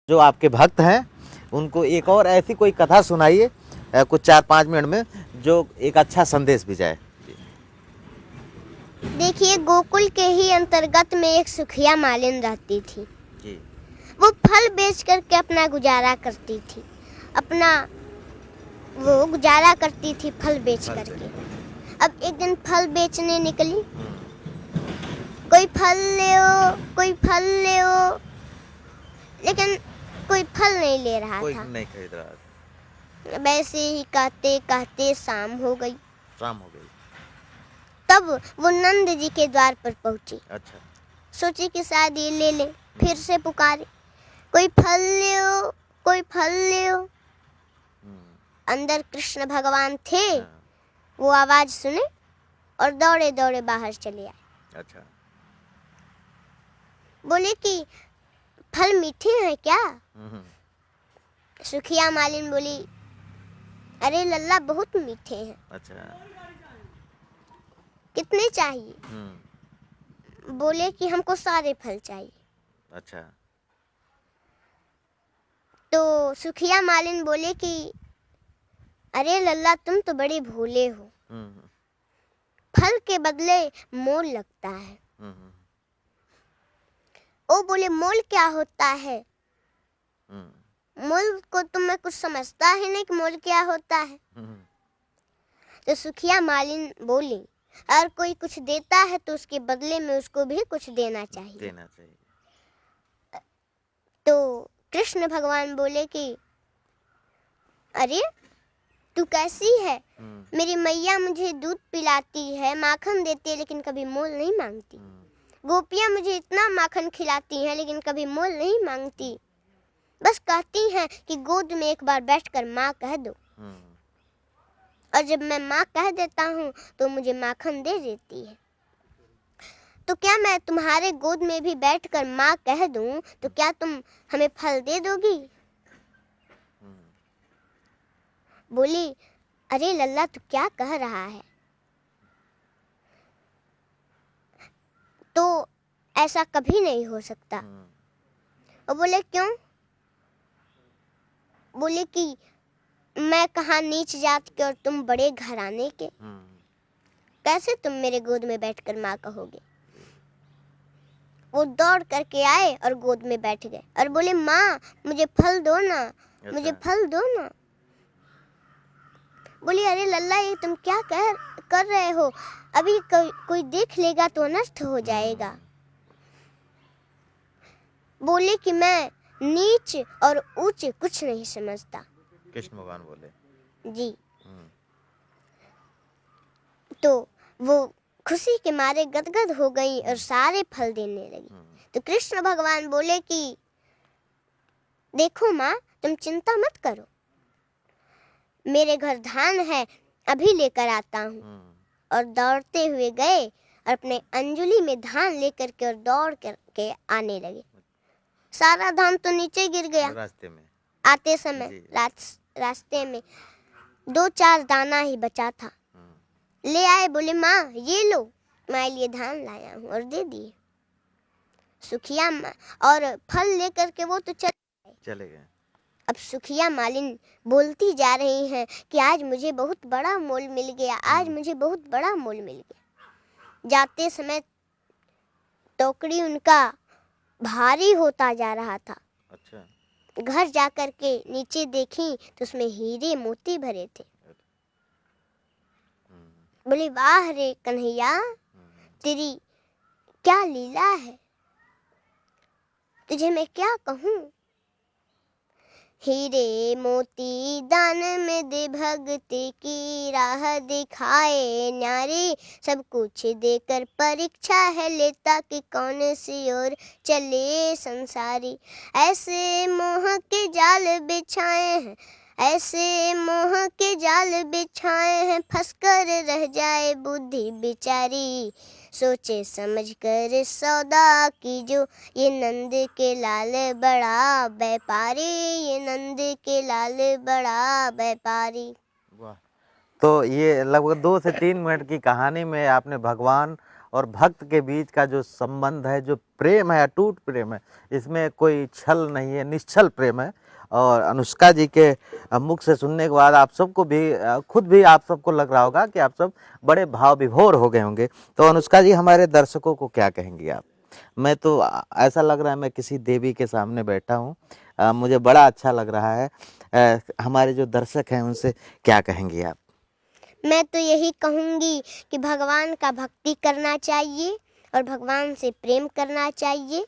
जो आपके भक्त हैं उनको एक और ऐसी कोई कथा सुनाइए कुछ 4-5 मिनट में जो एक अच्छा संदेश भी जाए। देखिए, गोकुल के ही अंतर्गत में एक सुखिया मालिन रहती थी जी। वो फल बेच करके अपना गुजारा करती थी, वो गुजारा करती थी फल बेच करके। अब एक दिन फल बेचने निकली, कोई फल ले ओ, लेकिन कोई फल नहीं ले रहा कोई था, नहीं खरीद रहा था। वैसे ही कहते कहते शाम हो गई। तब वो नंद जी के द्वार पर पहुंची। अच्छा। सोची कि शायद ये ले ले, फिर से पुकारे, कोई फल ले ओ। अंदर कृष्ण भगवान थे, वो आवाज सुने और दौड़े दौड़े बाहर चले आए। अच्छा। बोले कि फल मीठे हैं क्या? सुखिया मालिन बोली, अरे लल्ला बहुत मीठे हैं। अच्छा। कितने चाहिए? बोले कि हमको सारे फल चाहिए। अच्छा। तो सुखिया मालिन बोले कि अरे लल्ला तुम तो बड़े भोले हो, फल के बदले मोल लगता है। वो बोले मोल क्या होता है? मोल को तुम्हें कुछ समझता ही नहीं कि मोल क्या होता है। तो सुखिया मालिन बोली, अगर कोई कुछ देता है तो उसके बदले में उसको भी कुछ देना चाहिए। तो कृष्ण भगवान बोले कि अरे तू कैसी है? मेरी मैया मुझे दूध पिलाती है, माखन देती है, लेकिन कभी मोल नहीं मांगती। गोपियां मुझे इतना माखन खिलाती हैं लेकिन कभी मोल नहीं मांगती, बस कहती हैं कि गोद में एक बार बैठकर माँ कह दो, और जब मैं माँ कह देता हूँ तो मुझे माखन दे देती है। तो क्या मैं तुम्हारे गोद में भी बैठकर माँ कह दूं तो क्या तुम हमें फल दे दोगी? बोली, अरे लल्ला तू क्या कह रहा है? तो ऐसा कभी नहीं हो सकता। और बोले क्यों? बोले कि मैं कहाँ नीच जात के और तुम बड़े घराने के, कैसे तुम मेरे गोद में बैठकर माँ कहोगे? वो दौड़ करके आए और गोद में बैठ गए और बोले, माँ मुझे फल दो ना। अच्छा। मुझे फल दो ना। बोली, अरे लल्ला ये तुम क्या कर रहे हो? अभी कोई देख लेगा तो नष्ट हो जाएगा। बोले कि मैं नीच और ऊंच कुछ नहीं समझता। कृष्ण भगवान बोले जी। तो वो खुशी के मारे गदगद हो गई और सारे फल देने लगी। तो कृष्ण भगवान बोले कि देखो माँ, तुम चिंता मत करो, मेरे घर धान है, अभी लेकर आता हूँ। और दौड़ते हुए गए और अपने अंजुली में धान लेकर के और दौड़ करके आने लगे। सारा धान तो नीचे गिर गया रास्ते में आते समय। रास्ते में 2-4 दाना ही बचा था। ले आए, बोले माँ ये लो, मैं लिए धान लाया हूँ, और दे दिए। सुखिया और फल लेकर के वो तो चले गए। अब सुखिया मालिन बोलती जा रही हैं कि आज मुझे बहुत बड़ा मोल मिल गया, आज मुझे बहुत बड़ा मोल मिल गया। जाते समय टोकरी उनका भारी होता जा रहा था। अच्छा। घर जाकर के नीचे देखी तो उसमें हीरे मोती भरे थे। बोले, वाह रे कन्हैया, तेरी क्या लीला है, तुझे मैं क्या कहूँ। हीरे मोती दान में दे भक्ति की राह दिखाए न्यारे, सब कुछ देकर परीक्षा है लेता कि कौन सी ओर चले संसारी। ऐसे मोह के जाल बिछाए हैं, ऐसे मोह के जाल बिछाए हैं, फंस कर रह जाए बुद्धि बिचारी। सोचे समझ कर सौदा कीजो, ये नंद के लाल बड़ा व्यापारी, ये नंद के लाल बड़ा व्यापारी। वाह। तो ये लगभग 2 से 3 मिनट की कहानी में आपने भगवान और भक्त के बीच का जो संबंध है, जो प्रेम है, अटूट प्रेम है, इसमें कोई छल नहीं है, निश्छल प्रेम है। और अनुष्का जी के मुख से सुनने के बाद आप सबको भी खुद भी आप सबको लग रहा होगा कि आप सब बड़े भाव विभोर हो गए होंगे। तो अनुष्का जी, हमारे दर्शकों को क्या कहेंगी आप? मैं तो ऐसा लग रहा है मैं किसी देवी के सामने बैठा हूँ। मुझे बड़ा अच्छा लग रहा है। हमारे जो दर्शक हैं उनसे क्या कहेंगी आप? मैं तो यही कहूँगी कि भगवान का भक्ति करना चाहिए और भगवान से प्रेम करना चाहिए।